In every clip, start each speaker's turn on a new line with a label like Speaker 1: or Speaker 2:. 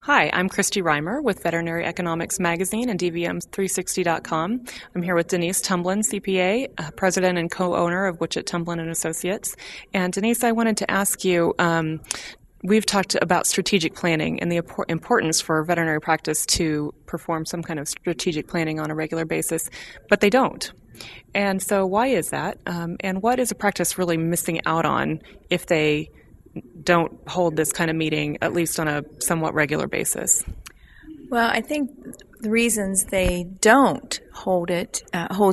Speaker 1: Hi, I'm Kristi Reimer with Veterinary Economics Magazine and DVM360.com. I'm here with Denise Tumblin, CPA, president and co-owner of Witchett Tumblin and Associates. And Denise, I wanted to ask you, we've talked about strategic planning and the importance for veterinary practice to perform some kind of strategic planning on a regular basis, but they don't. And so why is that? And what is a practice really missing out on if they don't hold this kind of meeting, at least on a somewhat regular basis?
Speaker 2: Well, I think the reasons they don't hold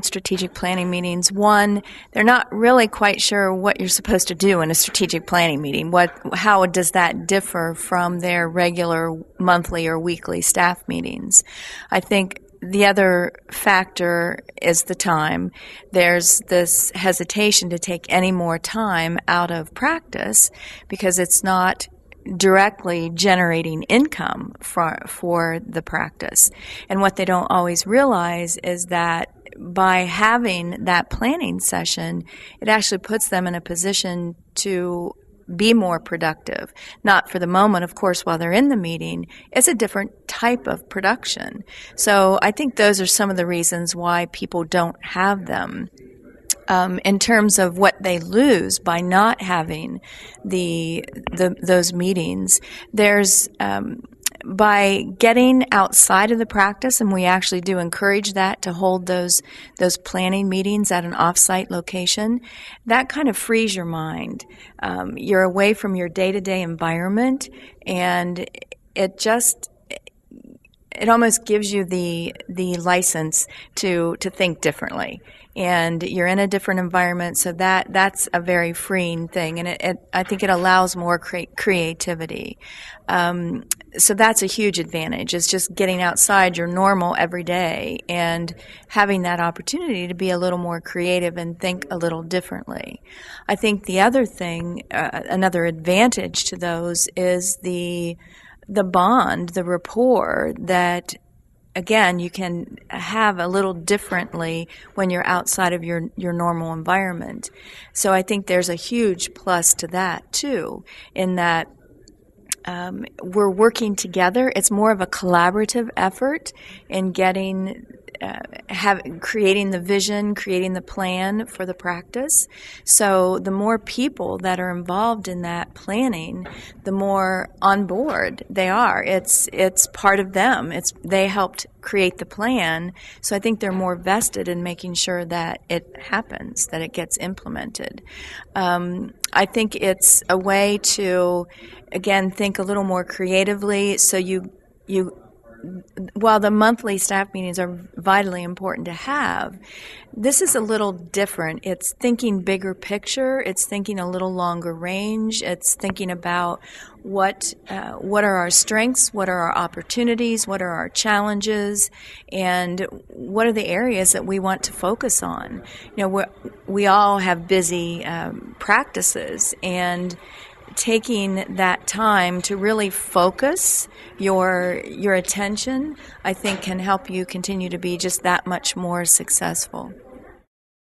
Speaker 2: strategic planning meetings, one, they're not really quite sure what you're supposed to do in a strategic planning meeting. How does that differ from their regular monthly or weekly staff meetings? I think the other factor is the time. There's this hesitation to take any more time out of practice because it's not directly generating income for the practice. And what they don't always realize is that by having that planning session, it actually puts them in a position to be more productive. Not for the moment, of course, while they're in the meeting. It's a different type of production. So I think those are some of the reasons why people don't have them. In terms of what they lose by not having those meetings, there's by getting outside of the practice, and we actually do encourage that to hold those planning meetings at an off-site location, that kind of frees your mind. You're away from your day-to-day environment, and it almost gives you the license to think differently. And you're in a different environment, so that's a very freeing thing, and I think it allows more creativity. So that's a huge advantage. It's just getting outside your normal everyday and having that opportunity to be a little more creative and think a little differently. I think the other thing, another advantage to those is the bond, the rapport that, again, you can have a little differently when you're outside of your normal environment. So I think there's a huge plus to that, too, in that we're working together. It's more of a collaborative effort in creating the vision, creating the plan for the practice. So the more people that are involved in that planning, the more on board they are. It's part of them. They helped create the plan, so I think they're more vested in making sure that it happens, that it gets implemented. I think it's a way to, again, think a little more creatively. So while the monthly staff meetings are vitally important to have, this is a little different. It's thinking bigger picture. It's thinking a little longer range. It's thinking about what are our strengths, what are our opportunities, what are our challenges, and what are the areas that we want to focus on. We all have busy practices, and taking that time to really focus your attention, I think, can help you continue to be just that much more successful.